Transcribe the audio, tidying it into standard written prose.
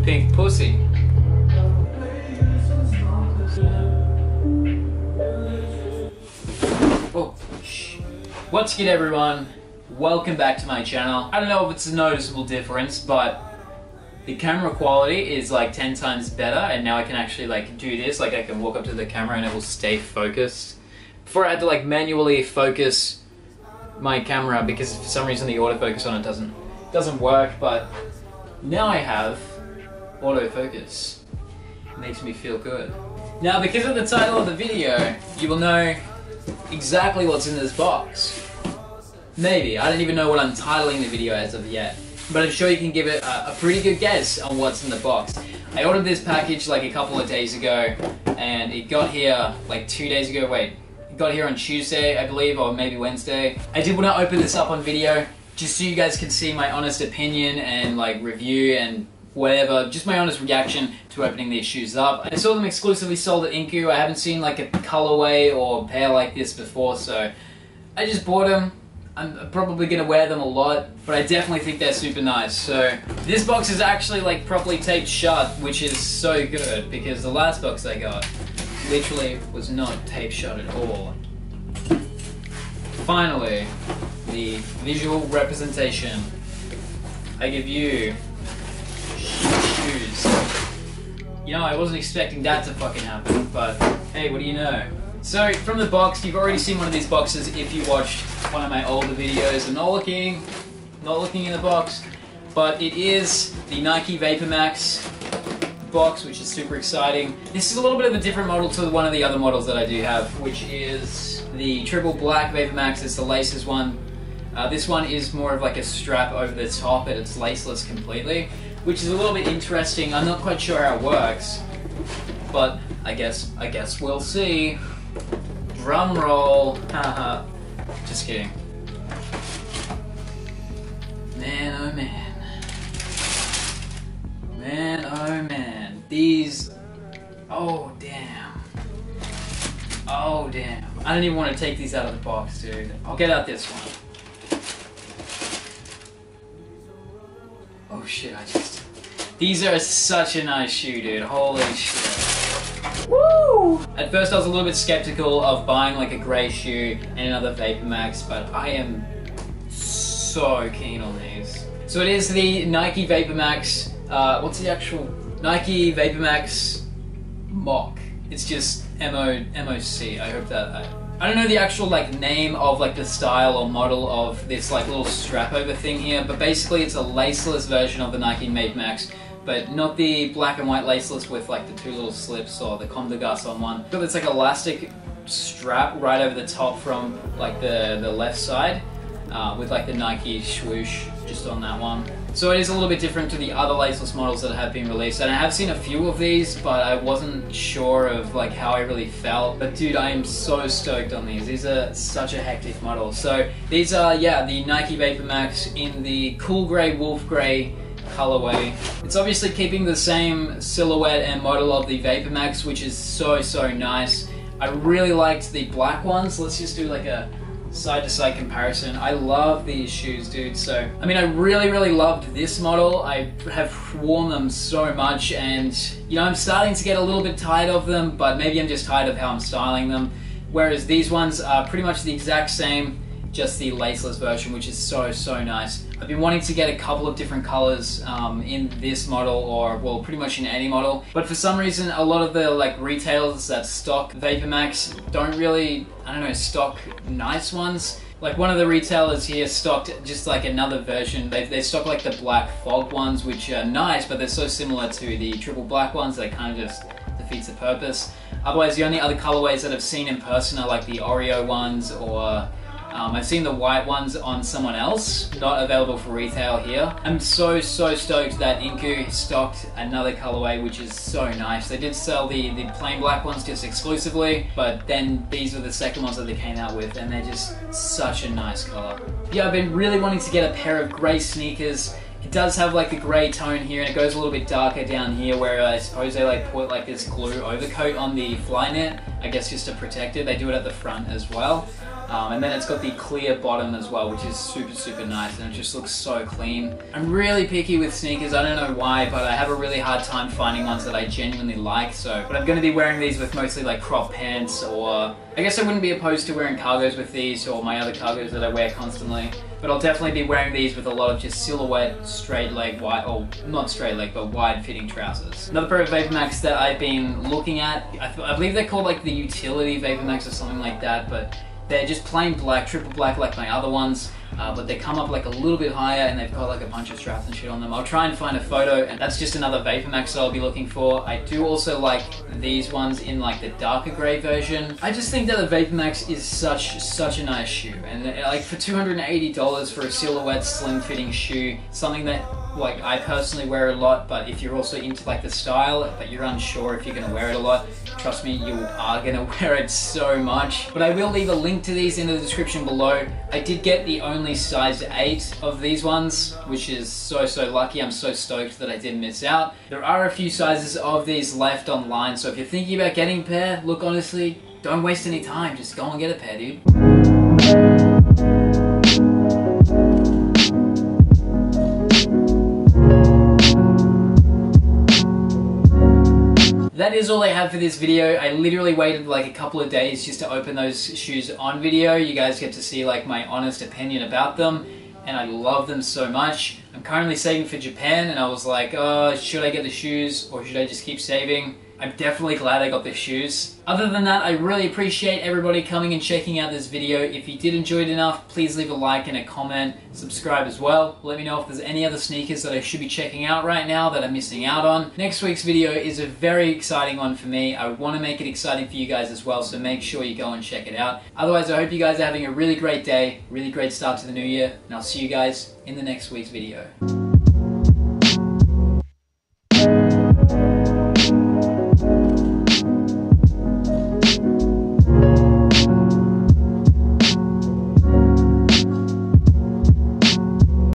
pink pussy. Oh, shh. What's good, everyone? Welcome back to my channel. I don't know if it's a noticeable difference, but the camera quality is like 10 times better, and now I can actually like do this. Like I can walk up to the camera and it will stay focused. Before I had to like manually focus my camera because for some reason the autofocus on it doesn't work, but now I have autofocus. It makes me feel good. Now, because of the title of the video, you will know exactly what's in this box. Maybe. I don't even know what I'm titling the video as of yet, but I'm sure you can give it a pretty good guess on what's in the box. I ordered this package like a couple of days ago, and it got here like 2 days ago. Wait, it got here on Tuesday, I believe, or maybe Wednesday. I did want to open this up on video, just so you guys can see my honest opinion and like review and whatever, just my honest reaction to opening these shoes up. I saw them exclusively sold at Inku. I haven't seen like a colorway or pair like this before, so I just bought them. I'm probably gonna wear them a lot, but I definitely think they're super nice. So this box is actually like properly taped shut, which is so good because the last box I got literally was not taped shut at all. Finally, the visual representation. I give you shoes. You know, I wasn't expecting that to fucking happen, but hey, what do you know? So, from the box, you've already seen one of these boxes if you watched one of my older videos. I'm not looking in the box, but it is the Nike Vapormax box, which is super exciting. This is a little bit of a different model to one of the other models that I do have, which is the triple black Vapormax. It's the laces one. This one is more of like a strap over the top, and it's laceless completely, which is a little bit interesting. I'm not quite sure how it works, but I guess we'll see. Drum roll. Haha. Just kidding. Man, oh man. Man, oh man. These. Oh damn. Oh damn. I don't even want to take these out of the box, dude. I'll get out this one. Oh shit, these are such a nice shoe, dude. Holy shit. Woo! At first I was a little bit skeptical of buying like a grey shoe and another Vapormax, but I am so keen on these. So it is the Nike Vapormax, what's the actual? Nike Vapormax Mock. It's just MOC. I hope that, I don't know the actual like name of like the style or model of this like little strap over thing here, but basically it's a laceless version of the Nike Vapormax, but not the black and white laceless with like the two little slips or the Comme des Garçons one. But it's like elastic strap right over the top from like the left side with like the Nike swoosh just on that one. So it is a little bit different to the other laceless models that have been released, and I have seen a few of these, but I wasn't sure of like how I really felt. But dude, I am so stoked on these. These are such a hectic model. So these are, yeah, the Nike Vapormax in the cool grey, wolf grey colorway. It's obviously keeping the same silhouette and model of the Vapormax, which is so nice. I really liked the black ones. Let's just do like a side-to-side comparison. I love these shoes, dude. So, I mean, I really loved this model. I have worn them so much, and you know, I'm starting to get a little bit tired of them, but maybe I'm just tired of how I'm styling them. Whereas these ones are pretty much the exact same, just the laceless version, which is so nice. I've been wanting to get a couple of different colors in this model, or well, pretty much in any model, but for some reason a lot of the like retailers that stock Vapormax don't really, I don't know, stock nice ones. Like one of the retailers here stocked just like another version. They stock like the black fog ones, which are nice, but they're so similar to the triple black ones that it kind of just defeats the purpose. Otherwise, the only other colorways that I've seen in person are like the Oreo ones, or I've seen the white ones on someone else, not available for retail here. I'm so stoked that Inku stocked another colorway, which is so nice. They did sell the plain black ones just exclusively, but then these were the second ones that they came out with, and they're just such a nice color. Yeah, I've been really wanting to get a pair of grey sneakers. It does have like a grey tone here, and it goes a little bit darker down here, where I suppose they like put like this glue overcoat on the fly net, I guess just to protect it. They do it at the front as well. And then it's got the clear bottom as well, which is super nice, and it just looks so clean. I'm really picky with sneakers, I don't know why, but I have a really hard time finding ones that I genuinely like, but I'm going to be wearing these with mostly like crop pants, or I guess I wouldn't be opposed to wearing cargos with these, or my other cargos that I wear constantly. But I'll definitely be wearing these with a lot of just silhouette, straight leg, wide, or not straight leg, but wide fitting trousers. Another pair of Vapormax that I've been looking at, I believe they're called like the utility Vapormax or something like that, but they're just plain black, triple black like my other ones, but they come up like a little bit higher and they've got like a bunch of straps and shit on them. I'll try and find a photo, and that's just another Vapormax that I'll be looking for. I do also like these ones in like the darker grey version. I just think that the Vapormax is such a nice shoe, and like for $280 for a silhouette slim fitting shoe, something that like I personally wear a lot, but if you're also into like the style but you're unsure if you're gonna wear it a lot, trust me, you are gonna wear it so much. But I will leave a link to these in the description below. I did get the only size 8 of these ones, which is so lucky. I'm so stoked that I didn't miss out. There are a few sizes of these left online, so if you're thinking about getting a pair, look, honestly, don't waste any time, just go and get a pair, dude. That is all I have for this video. I literally waited like a couple of days just to open those shoes on video. You guys get to see like my honest opinion about them, and I love them so much. I'm currently saving for Japan, and I was like, oh, should I get the shoes or should I just keep saving? I'm definitely glad I got the shoes. Other than that, I really appreciate everybody coming and checking out this video. If you did enjoy it enough, please leave a like and a comment. Subscribe as well. Let me know if there's any other sneakers that I should be checking out right now that I'm missing out on. Next week's video is a very exciting one for me. I want to make it exciting for you guys as well, so make sure you go and check it out. Otherwise, I hope you guys are having a really great day, really great start to the new year, and I'll see you guys in the next week's video.